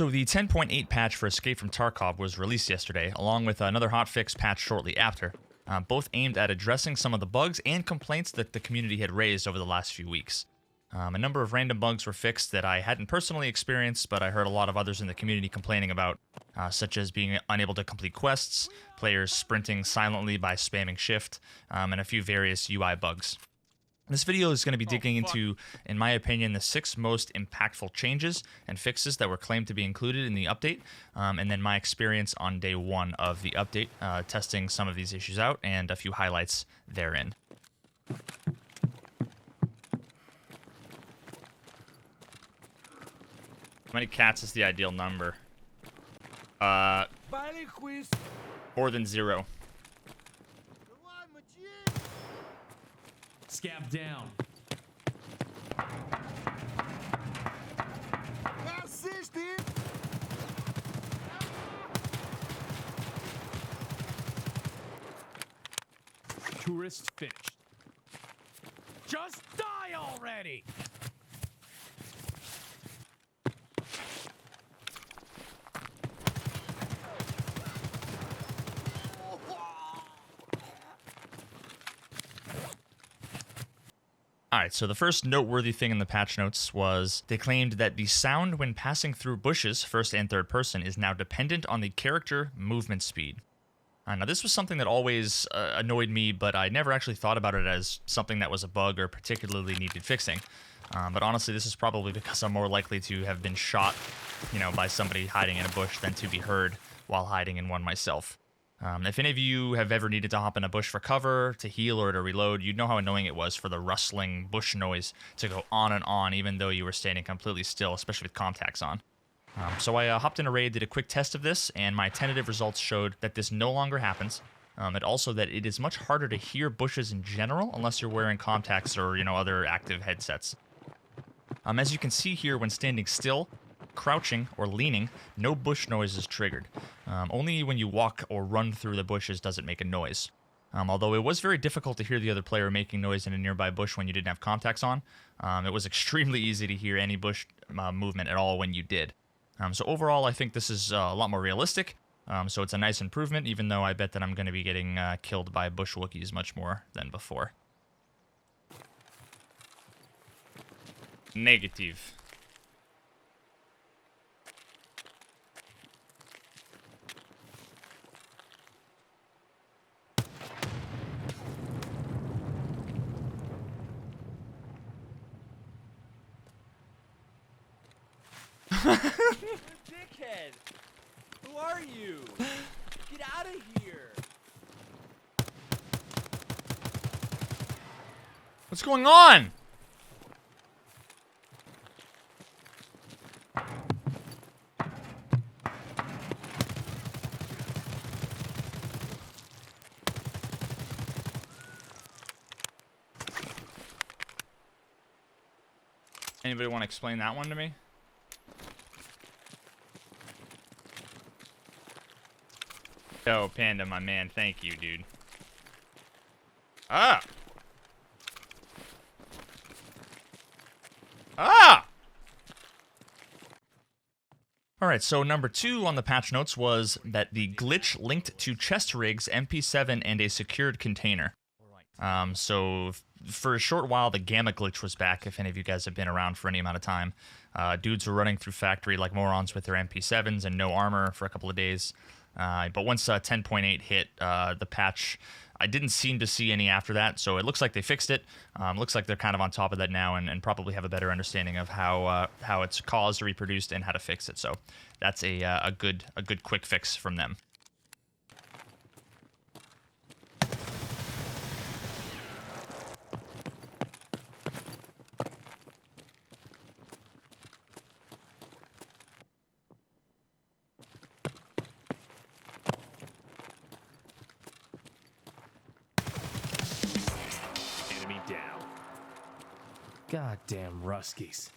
So the 10.8 patch for Escape from Tarkov was released yesterday, along with another hotfix patch shortly after, both aimed at addressing some of the bugs and complaints that the community had raised over the last few weeks. A number of random bugs were fixed that I hadn't personally experienced, but I heard a lot of others in the community complaining about, such as being unable to complete quests, players sprinting silently by spamming shift, and a few various UI bugs. This video is going to be digging into, in my opinion, the 6 most impactful changes and fixes that were claimed to be included in the update, and then my experience on day 1 of the update, testing some of these issues out, and a few highlights therein. How many cats is the ideal number? More than 0. Scab down. Tourist finished. Just die already! Alright, so the first noteworthy thing in the patch notes was they claimed that the sound when passing through bushes, first and third person, is now dependent on the character movement speed. Now this was something that always annoyed me, but I never actually thought about it as something that was a bug or particularly needed fixing. But honestly, this is probably because I'm more likely to have been shot, by somebody hiding in a bush than to be heard while hiding in one myself. If any of you have ever needed to hop in a bush for cover, to heal, or to reload, you'd know how annoying it was for the rustling bush noise to go on and on even though you were standing completely still, especially with contacts on. So I hopped in a raid, did a quick test of this, and my tentative results showed that this no longer happens, and also that it is much harder to hear bushes in general unless you're wearing contacts or, other active headsets. As you can see here, when standing still, crouching, or leaning, no bush noise is triggered. Only when you walk or run through the bushes does it make a noise. Although it was very difficult to hear the other player making noise in a nearby bush when you didn't have contacts on, it was extremely easy to hear any bush movement at all when you did. So overall, I think this is a lot more realistic, so it's a nice improvement, even though I bet that I'm going to be getting killed by bush Wookiees much more than before. Negative. Dickhead! Who are you? Get out of here! What's going on? Anybody want to explain that one to me? Yo, Panda, my man, thank you, dude. Ah! Ah! Alright, so number 2 on the patch notes was that the glitch linked to chest rigs, MP7, and a secured container. So for a short while, the gamma glitch was back, if any of you guys have been around for any amount of time. Dudes were running through factory like morons with their MP7s and no armor for a couple of days. But once 10.8 hit, the patch, I didn't seem to see any after that, so it looks like they fixed it. Looks like they're kind of on top of that now and probably have a better understanding of how it's caused or reproduced and how to fix it. So that's a good quick fix from them. Down. Goddamn Ruskies.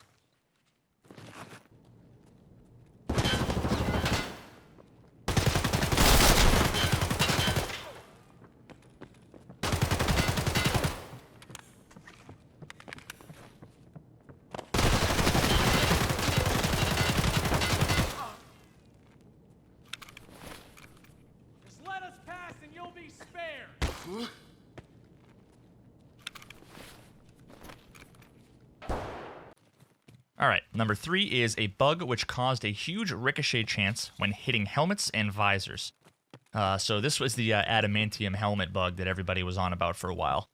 All right, number 3 is a bug which caused a huge ricochet chance when hitting helmets and visors. So this was the adamantium helmet bug that everybody was on about for a while.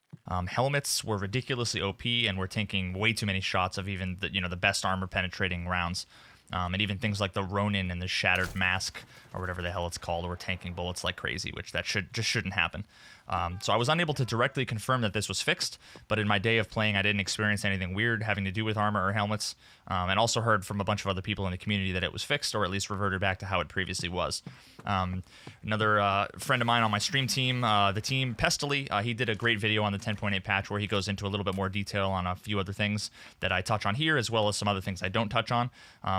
Helmets were ridiculously OP and were taking way too many shots of even the best armor penetrating rounds. And even things like the Ronin and the Shattered Mask, or whatever the hell it's called, were tanking bullets like crazy, which that shouldn't happen. So I was unable to directly confirm that this was fixed, but in my day of playing, I didn't experience anything weird having to do with armor or helmets, and also heard from a bunch of other people in the community that it was fixed, or at least reverted back to how it previously was. Another friend of mine on my stream team, the team Pestily, he did a great video on the 10.8 patch where he goes into a little bit more detail on a few other things that I touch on here, as well as some other things I don't touch on.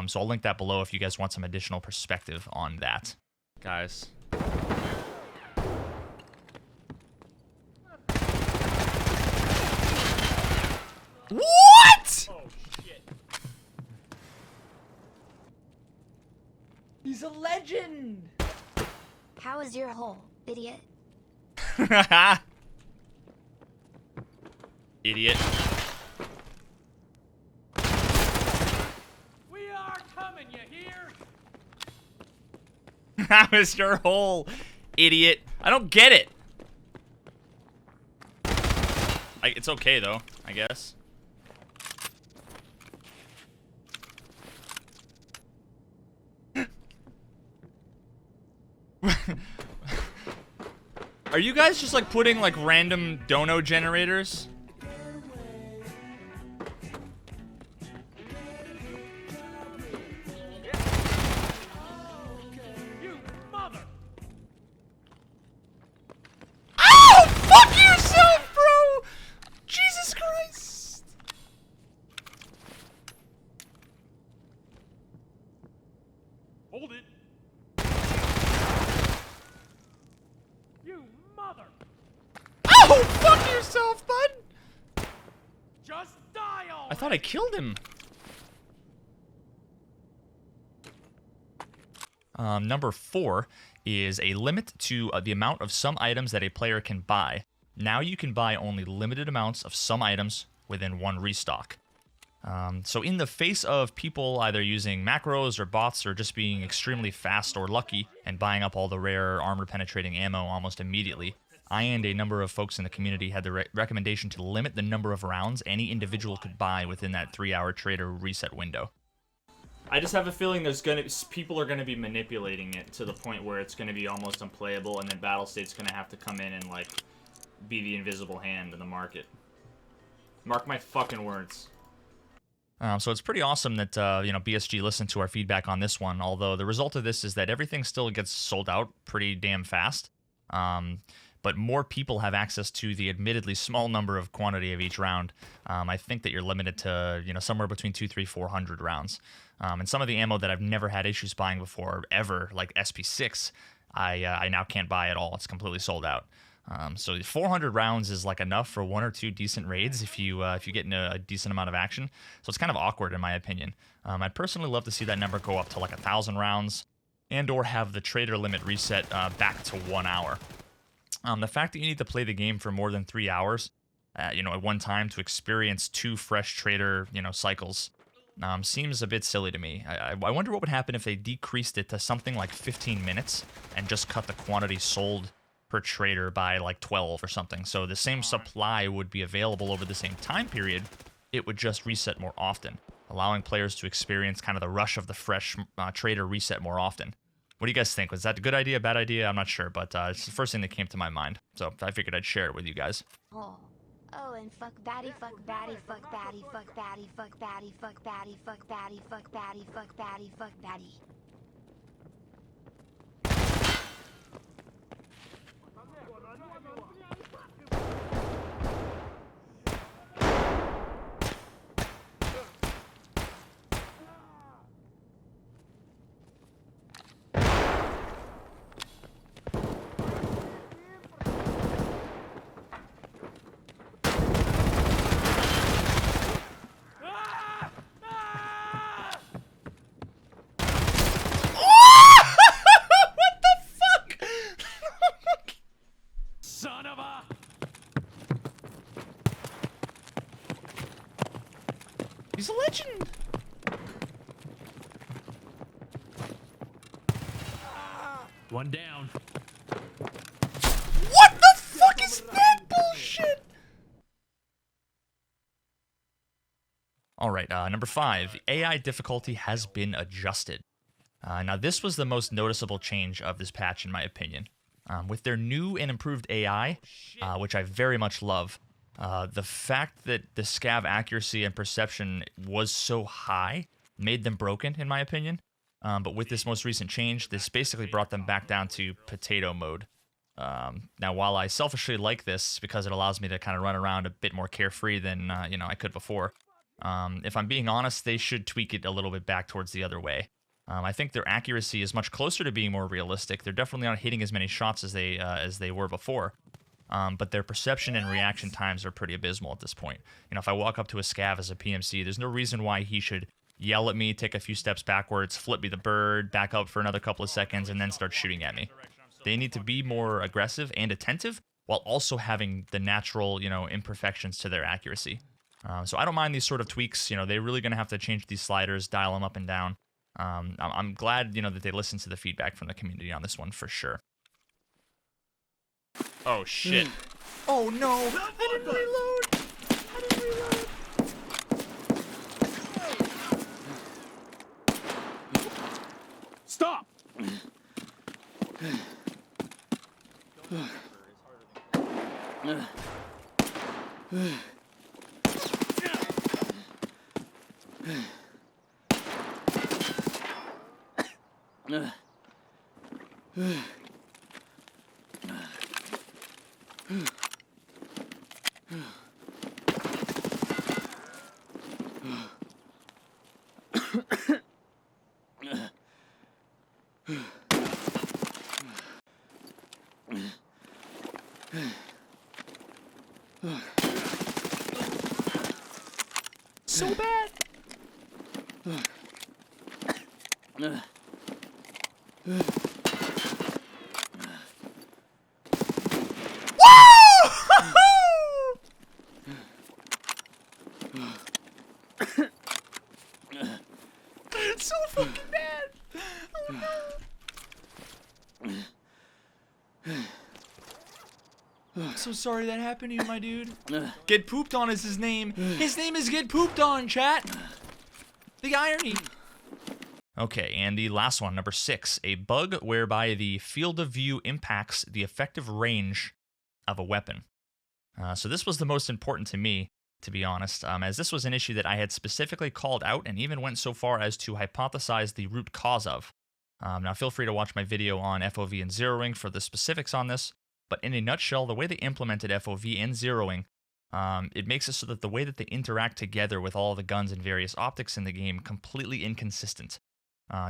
So I'll link that below if you guys want some additional perspective on that. Guys. What?! Oh, shit. He's a legend! How is your hole, idiot? Idiot. We are coming, you hear? How is your hole, idiot? I don't get it. It's okay, though, I guess. Are you guys just like putting like random dono generators? You mother! Oh, fuck yourself, bro! Jesus Christ! Hold it! You mother! Oh, fuck yourself, bud! Just die already! I thought I killed him. Number 4 is a limit to the amount of some items that a player can buy. Now you can buy only limited amounts of some items within one restock. So in the face of people either using macros or bots or just being extremely fast or lucky and buying up all the rare armor-penetrating ammo almost immediately, I and a number of folks in the community had the recommendation to limit the number of rounds any individual could buy within that 3-hour trader reset window. I just have a feeling people are gonna be manipulating it to the point where it's gonna be almost unplayable, and then Battlestate's gonna have to come in and like be the invisible hand in the market. Mark my fucking words. So it's pretty awesome that BSG listened to our feedback on this one. Although the result of this is that everything still gets sold out pretty damn fast. But more people have access to the admittedly small number of quantity of each round. I think that you're limited to somewhere between 200, 300, 400 rounds. And some of the ammo that I've never had issues buying before ever, like SP6, I now can't buy at all. It's completely sold out. So 400 rounds is like enough for 1 or 2 decent raids if you get in a decent amount of action. So it's kind of awkward in my opinion. I'd personally love to see that number go up to like 1,000 rounds, and or have the trader limit reset back to 1 hour. The fact that you need to play the game for more than 3 hours, at one time to experience 2 fresh trader, cycles, seems a bit silly to me. I wonder what would happen if they decreased it to something like 15 minutes and just cut the quantity sold per trader by like 12 or something. So the same supply would be available over the same time period. It would just reset more often, allowing players to experience kind of the rush of the fresh trader reset more often. What do you guys think? Was that a good idea, bad idea? I'm not sure, but it's the first thing that came to my mind. So I figured I'd share it with you guys. Oh, and fuck baddie, fuck baddie, fuck baddie, fuck baddie, fuck baddie, fuck baddie, fuck baddie, fuck baddie, fuck baddie, fuck baddie. Son One down. What the fuck is that bullshit? All right, number 5, the AI difficulty has been adjusted. Now, this was the most noticeable change of this patch, in my opinion. With their new and improved AI, which I very much love, the fact that the scav accuracy and perception was so high made them broken, in my opinion. But with this most recent change, this basically brought them back down to potato mode. Now, while I selfishly like this because it allows me to kind of run around a bit more carefree than I could before, if I'm being honest, they should tweak it a little bit back towards the other way. I think their accuracy is much closer to being more realistic. They're definitely not hitting as many shots as they were before. But their perception and reaction times are pretty abysmal at this point. If I walk up to a scav as a PMC, there's no reason why he should yell at me, take a few steps backwards, flip me the bird, back up for another couple of seconds, and then start shooting at me. They need to be more aggressive and attentive while also having the natural, imperfections to their accuracy. So I don't mind these sort of tweaks. They're really going to have to change these sliders, dial them up and down. I'm glad, that they listened to the feedback from the community on this one for sure. Oh, shit. Oh, no. I didn't reload. Stop! So bad. It's so fucking bad. Oh no. I'm so sorry that happened to you, my dude. Get Pooped On is his name. His name is Get Pooped On, chat. The irony. Okay, and the last one, number 6. A bug whereby the field of view impacts the effective range of a weapon. So this was the most important to me, to be honest, as this was an issue that I had specifically called out and even went so far as to hypothesize the root cause of. Now, feel free to watch my video on FOV and zeroing for the specifics on this, but in a nutshell, the way they implemented FOV and zeroing, it makes it so that the way that they interact together with all the guns and various optics in the game completely inconsistent.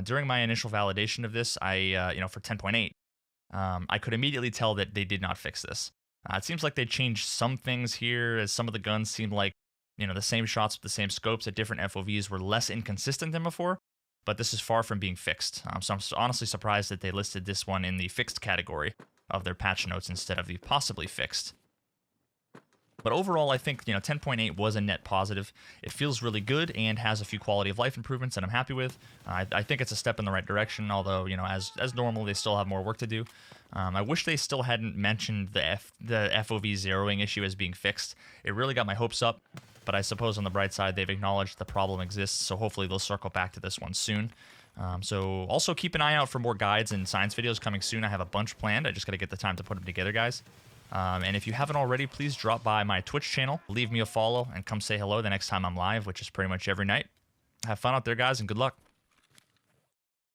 During my initial validation of this, for 10.8, I could immediately tell that they did not fix this. It seems like they changed some things here, as some of the guns seemed like, the same shots with the same scopes at different FOVs were less inconsistent than before, but this is far from being fixed. So I'm honestly surprised that they listed this one in the fixed category of their patch notes instead of the possibly fixed. But overall, I think 10.8 was a net positive. It feels really good and has a few quality of life improvements that I'm happy with. I think it's a step in the right direction, although as normal, they still have more work to do. I wish they still hadn't mentioned the FOV zeroing issue as being fixed. It really got my hopes up, but I suppose on the bright side, they've acknowledged the problem exists, so hopefully they'll circle back to this one soon. So also keep an eye out for more guides and science videos coming soon. I have a bunch planned. I just got to get the time to put them together, guys. And if you haven't already, please drop by my Twitch channel, leave me a follow, and come say hello the next time I'm live, which is pretty much every night. Have fun out there, guys, and good luck.